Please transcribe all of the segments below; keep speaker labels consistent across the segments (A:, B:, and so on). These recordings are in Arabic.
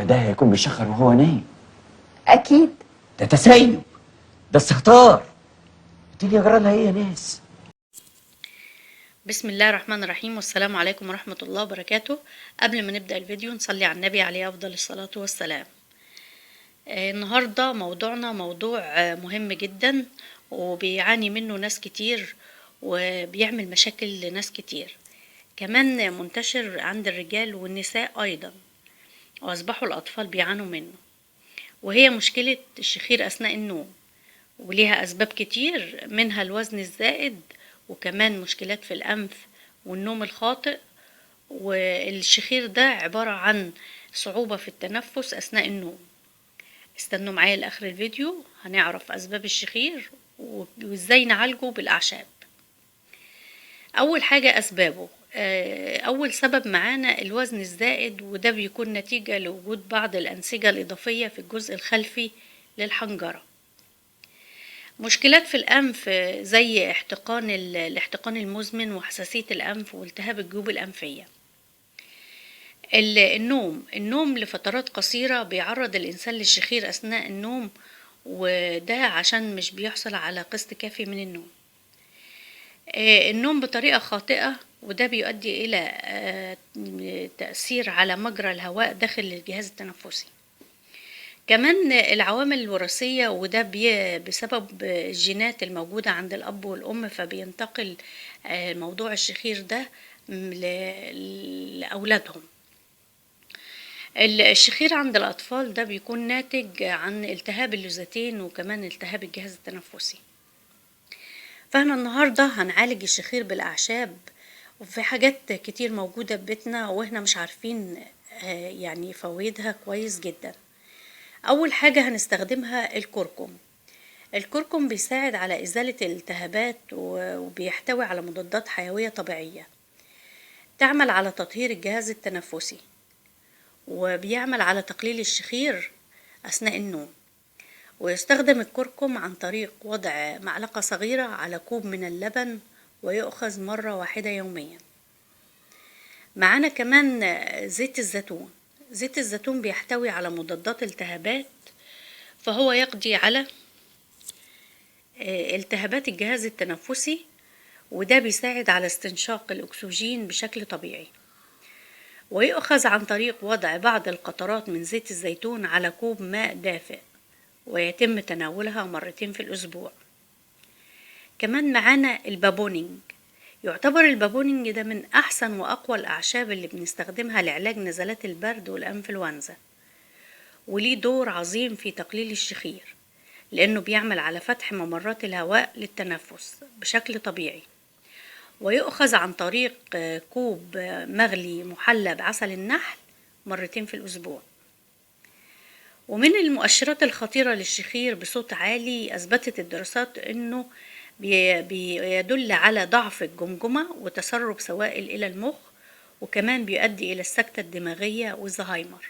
A: ده هيكون بيشخر وهو نايم.
B: اكيد.
A: ده تسيب، ده استهتار. تيجي اجرى لها ايه يا ناس؟
C: بسم الله الرحمن الرحيم، والسلام عليكم ورحمة الله وبركاته. قبل ما نبدأ الفيديو نصلي على النبي عليه أفضل الصلاة والسلام. النهاردة موضوعنا موضوع مهم جدا وبيعاني منه ناس كتير وبيعمل مشاكل لناس كتير، كمان منتشر عند الرجال والنساء أيضا، وأصبحوا الأطفال بيعانوا منه، وهي مشكلة الشخير أثناء النوم. وليها أسباب كتير، منها الوزن الزائد، وكمان مشكلات في الأنف والنوم الخاطئ. والشخير ده عبارة عن صعوبة في التنفس أثناء النوم. استنوا معايا لآخر الفيديو، هنعرف أسباب الشخير وإزاي نعالجه بالأعشاب. أول حاجة أسبابه، أول سبب معانا الوزن الزائد، وده بيكون نتيجة لوجود بعض الأنسجة الإضافية في الجزء الخلفي للحنجرة. مشكلات في الأنف زي الاحتقان المزمن وحساسية الأنف والتهاب الجيوب الأنفية. النوم لفترات قصيرة بيعرض الإنسان للشخير أثناء النوم، وده عشان مش بيحصل على قسط كافي من النوم. النوم بطريقة خاطئة، وده بيؤدي إلى تأثير على مجرى الهواء داخل الجهاز التنفسي. كمان العوامل الوراثية، وده بسبب الجينات الموجودة عند الأب والأم، فبينتقل موضوع الشخير ده لأولادهم. الشخير عند الأطفال ده بيكون ناتج عن التهاب اللثتين وكمان التهاب الجهاز التنفسي. فاحنا النهاردة هنعالج الشخير بالأعشاب، وفي حاجات كتير موجودة في بيتنا واحنا مش عارفين يعني فوائدها كويس جدا. أول حاجة هنستخدمها الكركم. الكركم بيساعد على إزالة الالتهابات وبيحتوي على مضادات حيوية طبيعية تعمل على تطهير الجهاز التنفسي، وبيعمل على تقليل الشخير أثناء النوم. ويستخدم الكركم عن طريق وضع معلقة صغيرة على كوب من اللبن، ويؤخذ مرة واحدة يوميا. معانا كمان زيت الزيتون. زيت الزيتون بيحتوي على مضادات التهابات، فهو يقضي على التهابات الجهاز التنفسي، وده بيساعد على استنشاق الأكسجين بشكل طبيعي. ويؤخذ عن طريق وضع بعض القطرات من زيت الزيتون على كوب ماء دافئ، ويتم تناولها مرتين في الأسبوع. كمان معانا البابونينج. يعتبر البابونينج ده من أحسن وأقوى الأعشاب اللي بنستخدمها لعلاج نزلات البرد والأنفلونزا، وليه دور عظيم في تقليل الشخير، لأنه بيعمل على فتح ممرات الهواء للتنفس بشكل طبيعي. ويؤخذ عن طريق كوب مغلي محلى بعسل النحل مرتين في الأسبوع. ومن المؤشرات الخطيرة للشخير بصوت عالي، أثبتت الدراسات أنه بيدل على ضعف الجمجمة وتسرب سوائل إلى المخ، وكمان بيؤدي إلى السكتة الدماغية والزهايمر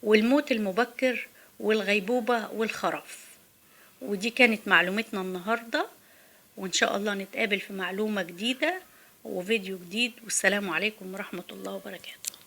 C: والموت المبكر والغيبوبة والخرف. ودي كانت معلومتنا النهاردة، وإن شاء الله نتقابل في معلومة جديدة وفيديو جديد، والسلام عليكم ورحمة الله وبركاته.